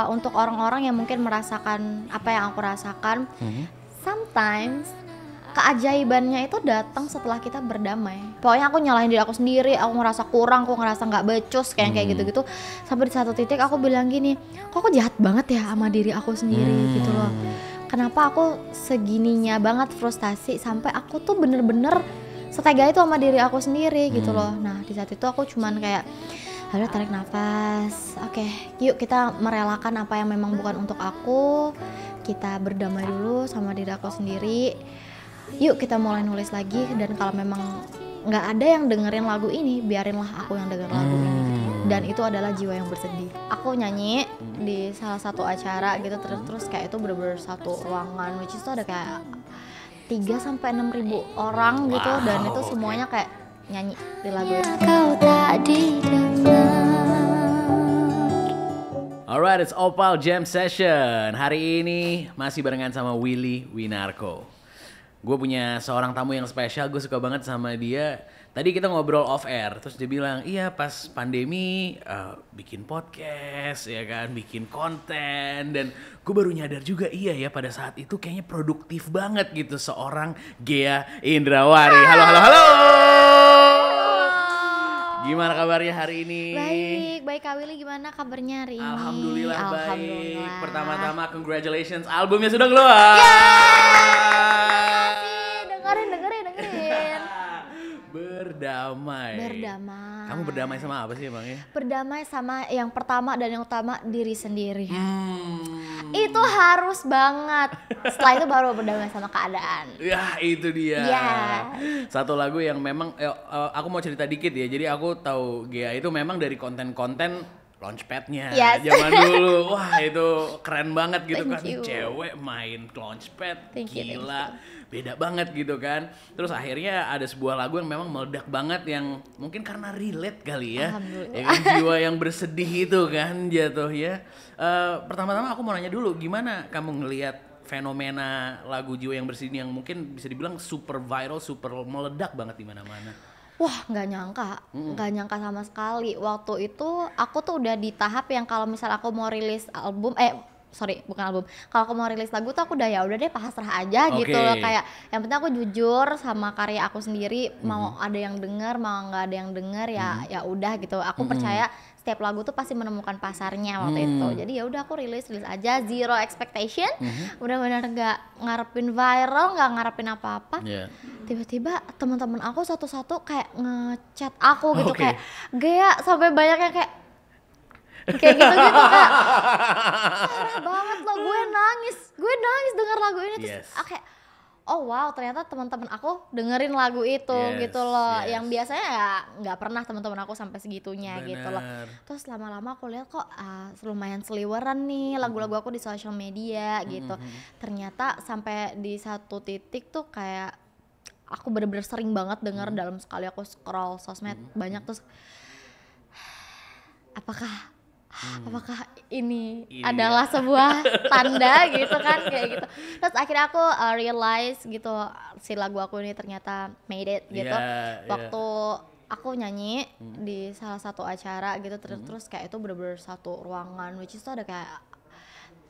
untuk orang-orang yang mungkin merasakan apa yang aku rasakan, sometimes keajaibannya itu datang setelah kita berdamai. Pokoknya aku nyalahin diri aku sendiri, aku ngerasa kurang, aku ngerasa nggak becus kayak gitu-gitu. Sampai di satu titik aku bilang gini, kok aku jahat banget ya sama diri aku sendiri gitu loh. Kenapa aku segininya banget frustasi sampai aku tuh bener-bener setega itu sama diri aku sendiri gitu loh. Nah di saat itu aku cuman kayak, lalu tarik nafas, oke, yuk kita merelakan apa yang memang bukan untuk aku. Kita berdamai dulu sama diri aku sendiri. Yuk kita mulai nulis lagi, dan kalau memang nggak ada yang dengerin lagu ini, biarinlah aku yang denger lagu ini gitu. Dan itu adalah Jiwa Yang Bersedih. Aku nyanyi di salah satu acara gitu, terus kayak itu bener-bener satu ruangan, which is itu ada kayak 3-6 ribu orang gitu, dan itu semuanya kayak nyanyi di lagu itu. Kau tak didengar. Alright, it's Opal Jam Session. Hari ini masih barengan sama Willy Winarko. Gue punya seorang tamu yang spesial, gue suka banget sama dia. Tadi kita ngobrol off air, terus dia bilang, iya pas pandemi bikin podcast, ya kan, bikin konten. Dan gue baru nyadar juga, iya ya pada saat itu kayaknya produktif banget gitu seorang Ghea Indrawari. Halo, halo, halo! Gimana kabarnya hari ini? Baik Kak Willy, gimana kabarnya hari ini? Alhamdulillah baik. Pertama-tama congratulations, albumnya sudah keluar. Dengerin. Berdamai. Kamu berdamai sama apa sih emangnya? Berdamai sama yang pertama dan yang utama, diri sendiri. Itu harus banget. Setelah itu baru berdamai sama keadaan. Ya itu dia. Satu lagu yang memang aku mau cerita dikit ya. Jadi aku tahu Ghea itu memang dari konten-konten launchpad-nya zaman dulu. Wah itu keren banget gitu. Thank kan you. Cewek main launchpad. Gila. Beda banget gitu kan. Terus akhirnya ada sebuah lagu yang memang meledak banget, yang mungkin karena relate kali ya. Ya kan, Jiwa Yang Bersedih itu kan jatuh ya. Pertama-tama aku mau nanya dulu, gimana kamu ngelihat fenomena lagu Jiwa Yang Bersedih yang mungkin bisa dibilang super viral, super meledak banget di mana-mana? Wah, nggak nyangka sama sekali. Waktu itu aku tuh udah di tahap yang kalau misal aku mau rilis album, kalau aku mau rilis lagu tuh aku udah ya udah deh pasrah aja gitu loh, kayak yang penting aku jujur sama karya aku sendiri, mau ada yang denger mau nggak ada yang denger ya udah gitu. Aku percaya setiap lagu tuh pasti menemukan pasarnya waktu itu. Jadi ya udah aku rilis aja, zero expectation, benar-benar nggak ngarepin viral, nggak ngarepin apa-apa. Tiba-tiba teman-teman aku satu-satu kayak ngechat aku gitu, kayak Ghea, sampai banyak yang kayak gitu-gitu Kak. Parah banget loh, gue nangis denger lagu ini. Terus kayak oh wow, ternyata teman-teman aku dengerin lagu itu gitu loh. Yang biasanya ya nggak pernah teman-teman aku sampai segitunya. Gitu loh. Terus lama-lama aku lihat kok lumayan seliweran nih lagu-lagu aku di sosial media gitu. Ternyata sampai di satu titik tuh kayak aku bener-bener sering banget denger dalam sekali aku scroll sosmed banyak, terus apakah ini adalah sebuah tanda gitu kan, kayak gitu. Terus akhirnya aku realize gitu, si lagu aku ini ternyata made it gitu. Waktu aku nyanyi di salah satu acara gitu, terus kayak itu bener-bener satu ruangan, which is itu ada kayak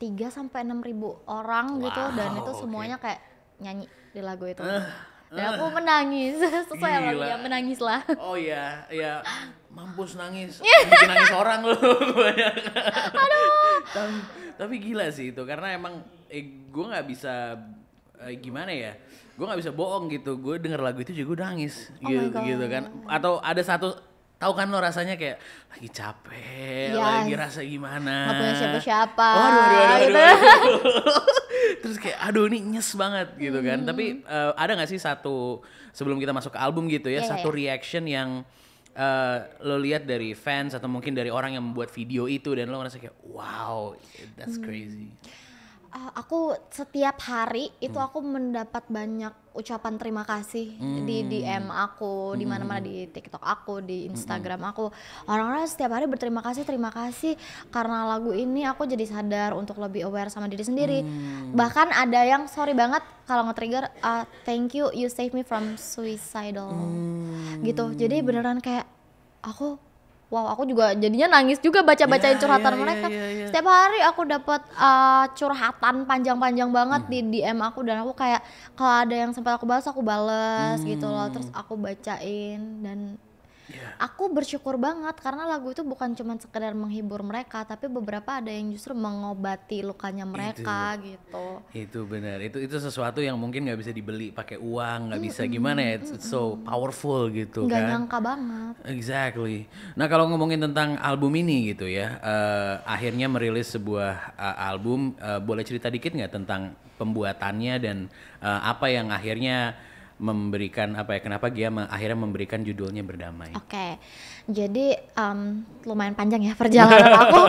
3-6 ribu orang gitu, dan itu semuanya kayak nyanyi di lagu itu. Dan aku menangis, sesuai sama dia, menangis lah. Oh iya, mampus nangis, bikin nangis orang loh. Aduh. Tapi gila sih itu, karena emang gue nggak bisa gimana ya, gue nggak bisa bohong gitu. Gue denger lagu itu juga gue nangis, gitu kan. Atau ada satu, tahu kan lo rasanya kayak lagi capek, lagi rasa gimana, nggak punya siapa-siapa. Waduh. Terus kayak aduh ini nyes banget gitu kan. Tapi ada nggak sih satu, sebelum kita masuk ke album gitu ya, satu reaction yang lo lihat dari fans atau mungkin dari orang yang membuat video itu dan lo ngerasa kayak wow, that's crazy? Aku setiap hari itu aku mendapat banyak ucapan terima kasih di DM aku, di mana-mana, di TikTok aku, di Instagram aku. Orang-orang setiap hari berterima kasih karena lagu ini aku jadi sadar untuk lebih aware sama diri sendiri. Bahkan ada yang sorry banget kalau nge-trigger, thank you, you save me from suicidal gitu. Jadi beneran kayak aku wow, aku juga jadinya nangis juga bacain curhatan mereka. Setiap hari aku dapat curhatan panjang-panjang banget di DM aku, dan aku kayak kalau ada yang sempat aku bales gitu loh, terus aku bacain. Dan aku bersyukur banget karena lagu itu bukan cuma sekedar menghibur mereka, tapi beberapa ada yang justru mengobati lukanya mereka gitu. Itu benar, itu sesuatu yang mungkin nggak bisa dibeli pakai uang, nggak bisa gimana ya, it's so powerful gitu. Nggak nyangka banget. Exactly. Nah kalau ngomongin tentang album ini gitu ya, akhirnya merilis sebuah album, boleh cerita dikit nggak tentang pembuatannya dan apa yang akhirnya memberikan kenapa Gia akhirnya memberikan judulnya Berdamai? Oke. Jadi lumayan panjang ya perjalanan aku.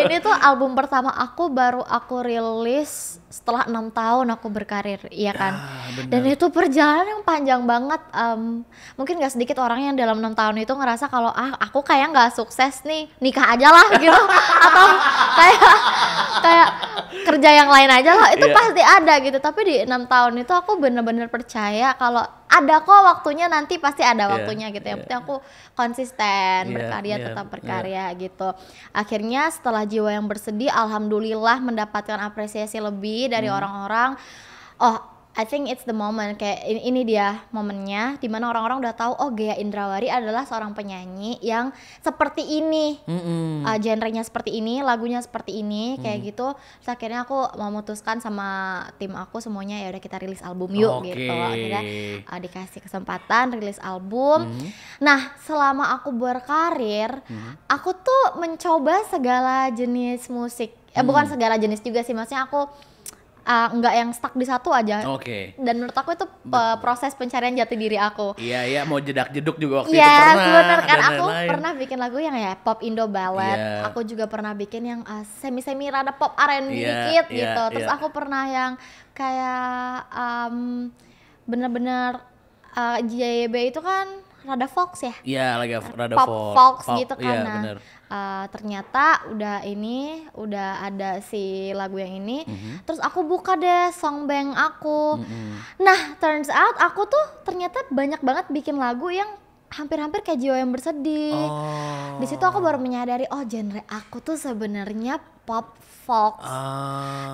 Ini tuh album pertama aku, baru aku rilis setelah 6 tahun aku berkarir, iya kan. Dan itu perjalanan yang panjang banget. Mungkin gak sedikit orang yang dalam 6 tahun itu ngerasa kalau aku kayak gak sukses nih, nikah aja lah gitu. Atau kayak kerja yang lain aja lah, itu pasti ada gitu. Tapi di 6 tahun itu aku bener-bener percaya kalau ada kok waktunya, nanti pasti ada waktunya gitu. Yang penting aku konsisten berkarya, tetap berkarya gitu. Akhirnya setelah Jiwa yang Bersedih, alhamdulillah mendapatkan apresiasi lebih dari orang-orang. I think it's the moment, kayak ini dia momennya dimana orang-orang udah tahu Ghea Indrawari adalah seorang penyanyi yang seperti ini, genrenya seperti ini, lagunya seperti ini, kayak gitu. Terus akhirnya aku memutuskan sama tim aku semuanya, ya udah kita rilis album yuk gitu. Akhirnya dikasih kesempatan rilis album. Nah selama aku berkarir, aku tuh mencoba segala jenis musik, bukan segala jenis juga sih, maksudnya aku nggak yang stuck di satu aja. Dan menurut aku itu proses pencarian jati diri aku. Iya, mau jedak-jeduk juga waktu itu pernah. Bener kan, aku pernah bikin lagu yang ya pop Indo ballad. Aku juga pernah bikin yang semi-semi rada pop R&B dikit gitu. Terus aku pernah yang kayak bener-bener JYB itu kan rada Fox ya? Iya, lagi rada Fox gitu kan. Ternyata udah ada si lagu yang ini. Terus aku buka deh songbank aku. Nah, turns out aku tuh ternyata banyak banget bikin lagu yang hampir-hampir kayak Jiwa yang Bersedih. Di situ aku baru menyadari, genre aku tuh sebenarnya pop folk.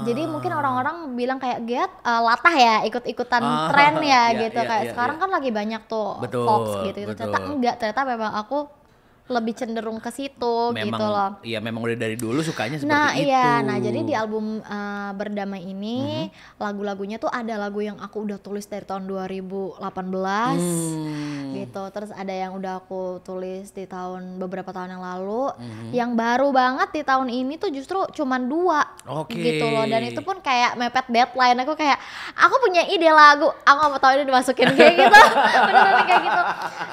Jadi mungkin orang-orang bilang kayak Giat latah ya, ikut-ikutan tren ya gitu. Kayak sekarang kan lagi banyak tuh folk gitu. Ternyata enggak, ternyata memang aku lebih cenderung ke situ gitu loh. Iya, memang udah dari dulu sukanya seperti itu. Nah jadi di album Berdamai ini lagu-lagunya tuh ada lagu yang aku udah tulis dari tahun 2018 gitu. Terus ada yang udah aku tulis di beberapa tahun yang lalu. Yang baru banget di tahun ini tuh justru cuman 2 gitu loh. Dan itu pun kayak mepet deadline. Aku punya ide lagu, aku gak mau tahu ini dimasukin kayak gitu. Bener-bener kayak gitu.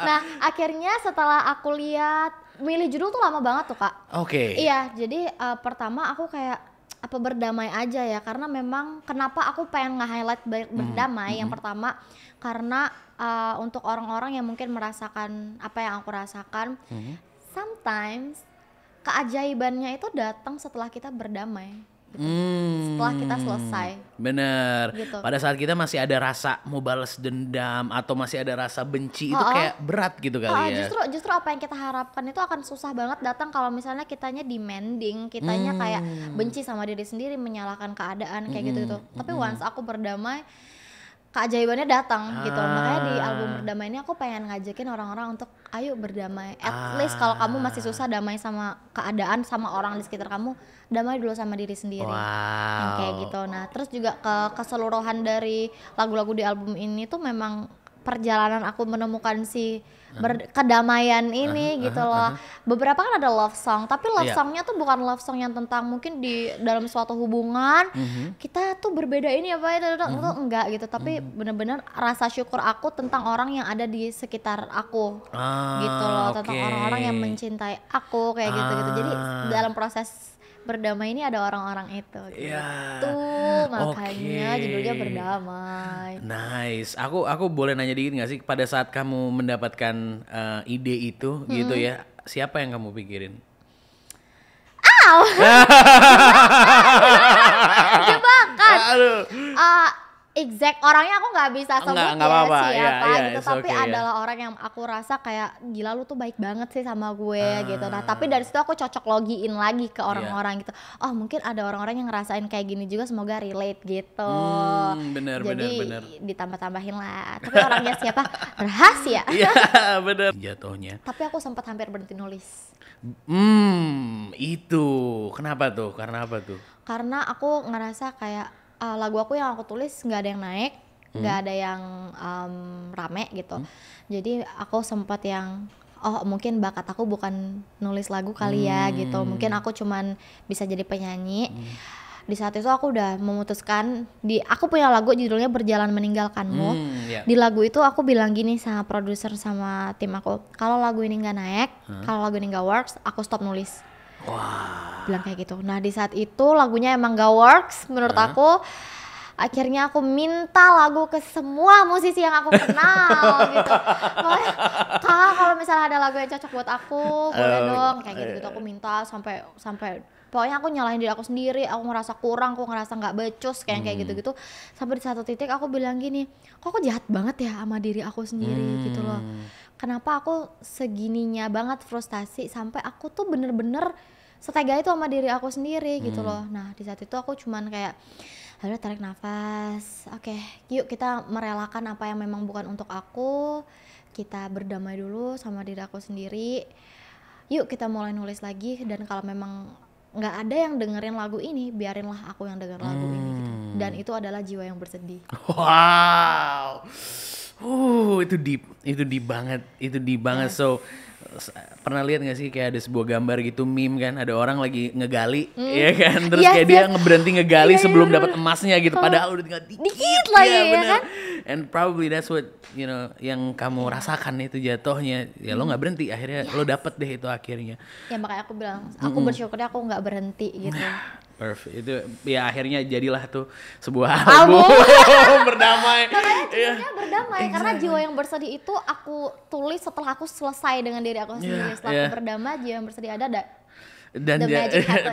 Nah akhirnya setelah aku lihat, milih judul tuh lama banget tuh Kak. Iya, jadi pertama aku kayak apa berdamai aja ya, karena memang kenapa aku pengen nge-highlight berdamai. Yang pertama karena untuk orang-orang yang mungkin merasakan apa yang aku rasakan, sometimes keajaibannya itu datang setelah kita berdamai. Gitu. Setelah kita selesai. Bener gitu. Pada saat kita masih ada rasa mau balas dendam atau masih ada rasa benci, itu kayak berat gitu kali ya. Justru apa yang kita harapkan itu akan susah banget datang kalau misalnya kitanya demanding, kitanya kayak benci sama diri sendiri, menyalahkan keadaan kayak gitu. Tapi once aku berdamai, keajaibannya datang gitu. Makanya di album Berdamai ini aku pengen ngajakin orang-orang untuk ayo berdamai. At least kalau kamu masih susah damai sama keadaan, sama orang di sekitar kamu, damai dulu sama diri sendiri. Yang kayak gitu. Nah terus juga keseluruhan dari lagu-lagu di album ini tuh memang perjalanan aku menemukan si kedamaian ini gitu loh. Beberapa kan ada love song, tapi love songnya tuh bukan love song yang tentang mungkin di dalam suatu hubungan kita tuh berbeda ini apa itu enggak gitu, tapi bener-bener rasa syukur aku tentang orang yang ada di sekitar aku gitu loh, tentang orang-orang yang mencintai aku kayak gitu-gitu. Jadi dalam proses berdamai ini ada orang-orang itu gitu. Makanya judulnya Berdamai. Nice. Aku boleh nanya dikit gak sih, pada saat kamu mendapatkan ide itu gitu ya, siapa yang kamu pikirin? Jebakan. exact orangnya aku nggak bisa sebut siapa gitu, tapi okay, adalah orang yang aku rasa kayak gila lu tuh baik banget sih sama gue gitu. Nah tapi dari situ aku cocok logiin lagi ke orang-orang gitu. Oh mungkin ada orang-orang yang ngerasain kayak gini juga, semoga relate gitu. Bener. Ditambah-tambahin lah. Tapi orangnya siapa? Rahasia. Iya bener. Jatuhnya. Tapi aku sempat hampir berhenti nulis. Itu kenapa tuh? Karena apa tuh? Karena aku ngerasa kayak lagu aku yang aku tulis nggak ada yang naik, nggak ada yang rame gitu. Jadi aku sempat yang mungkin bakat aku bukan nulis lagu kali ya gitu. Mungkin aku cuman bisa jadi penyanyi. Di saat itu aku udah memutuskan, aku punya lagu judulnya Berjalan Meninggalkanmu. Di lagu itu aku bilang gini sama produser sama tim aku, kalau lagu ini nggak naik, kalau lagu ini nggak works, aku stop nulis. Bilang kayak gitu. Nah di saat itu lagunya emang gak works menurut aku. Akhirnya aku minta lagu ke semua musisi yang aku kenal gitu. Kak kalau misalnya ada lagu yang cocok buat aku boleh dong, kayak gitu. Aku minta sampai pokoknya aku nyalahin diri aku sendiri. Aku ngerasa kurang, aku ngerasa gak becus kayak gitu. Sampai di satu titik aku bilang gini, kok aku jahat banget ya sama diri aku sendiri gitu loh. Kenapa aku segininya banget frustasi sampai aku tuh bener-bener setega itu sama diri aku sendiri gitu loh. Nah di saat itu aku cuman kayak udah tarik nafas, oke, yuk kita merelakan apa yang memang bukan untuk aku, kita berdamai dulu sama diri aku sendiri, yuk kita mulai nulis lagi. Dan kalau memang nggak ada yang dengerin lagu ini, biarinlah aku yang denger lagu ini gitu. Dan itu adalah Jiwa Yang Bersedih. Wow, itu deep banget. Yes. So pernah lihat nggak sih kayak ada sebuah gambar gitu, meme kan, ada orang lagi ngegali, ya kan, terus kayak dia berhenti ngegali sebelum dapat emasnya gitu, padahal udah tinggal dikit lagi ya kan. And probably that's what yang kamu rasakan itu jatuhnya, ya lo nggak berhenti, akhirnya lo dapet deh itu akhirnya. Ya makanya aku bilang, aku bersyukurnya aku nggak berhenti gitu. Perfect. Itu ya akhirnya jadilah tuh sebuah album berdamai. Makanya berdamai karena Jiwa Yang Bersedih itu aku tulis setelah aku selesai dengan diri aku sendiri. Setelah aku berdamai, Jiwa Yang Bersedih ada dan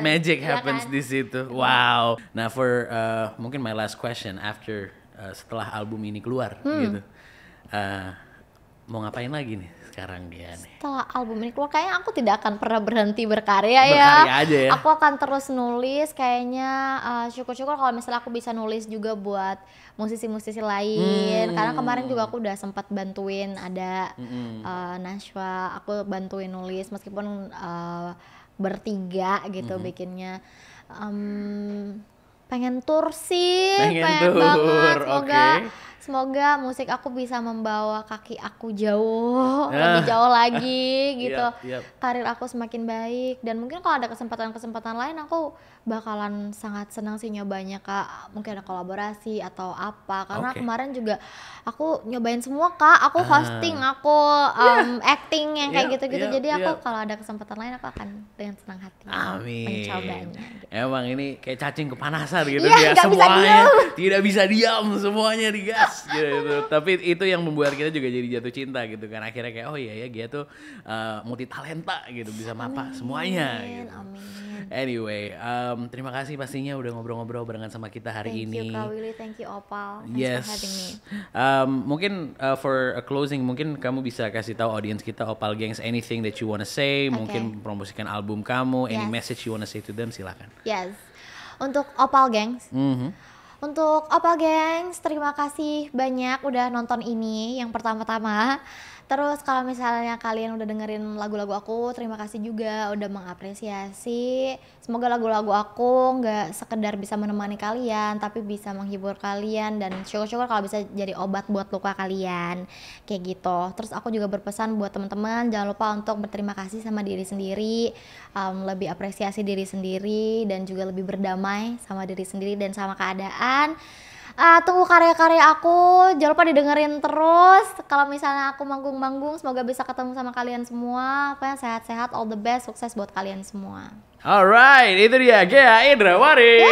magic happens ya kan? Di situ. Wow. Nah for mungkin my last question after setelah album ini keluar gitu, mau ngapain lagi nih sekarang dia nih? Setelah album ini keluar kayaknya aku tidak akan pernah berhenti berkarya ya. Aja ya. Aku akan terus nulis kayaknya. Syukur-syukur kalau misalnya aku bisa nulis juga buat musisi-musisi lain. Karena kemarin juga aku udah sempat bantuin ada Nashwa, aku bantuin nulis meskipun bertiga gitu bikinnya. Pengen tour sih, pengen banget. Semoga musik aku bisa membawa kaki aku jauh, lebih jauh lagi gitu. Karir aku semakin baik, dan mungkin kalau ada kesempatan-kesempatan lain aku bakalan sangat senang sih nyobanya Kak. Mungkin ada kolaborasi atau apa, karena kemarin juga aku nyobain semua Kak. Aku hosting, aku acting yang kayak gitu-gitu. Jadi aku kalau ada kesempatan lain aku akan dengan senang hati mencobanya. Gitu. Emang ini kayak cacing kepanasan gitu ya, semuanya tidak bisa diam, semuanya digas gitu. Tapi itu yang membuat kita juga jadi jatuh cinta gitu kan. Akhirnya kayak Gia tuh multi talenta gitu, bisa mapa semuanya gitu. Anyway, terima kasih pastinya udah ngobrol-ngobrol barengan sama kita hari ini. Thank you Kak Willy, thank you Opal. Thanks for having me. Mungkin for a closing, mungkin kamu bisa kasih tahu audience kita, Opal Gangs, anything that you wanna say, mungkin promosikan album kamu, any message you wanna say to them, silakan. Yes. Untuk Opal Gangs. Untuk Opal Gangs, terima kasih banyak udah nonton ini yang pertama-tama. Terus kalau misalnya kalian udah dengerin lagu-lagu aku, terima kasih juga udah mengapresiasi. Semoga lagu-lagu aku nggak sekedar bisa menemani kalian, tapi bisa menghibur kalian, dan syukur-syukur kalau bisa jadi obat buat luka kalian, kayak gitu. Terus aku juga berpesan buat teman-teman, jangan lupa untuk berterima kasih sama diri sendiri, lebih apresiasi diri sendiri, dan juga lebih berdamai sama diri sendiri dan sama keadaan. Tunggu karya-karya aku, jangan lupa didengerin terus. Kalau misalnya aku manggung-manggung, semoga bisa ketemu sama kalian semua. Pokoknya sehat-sehat, all the best, sukses buat kalian semua. Alright, itu dia Ghea Indrawari.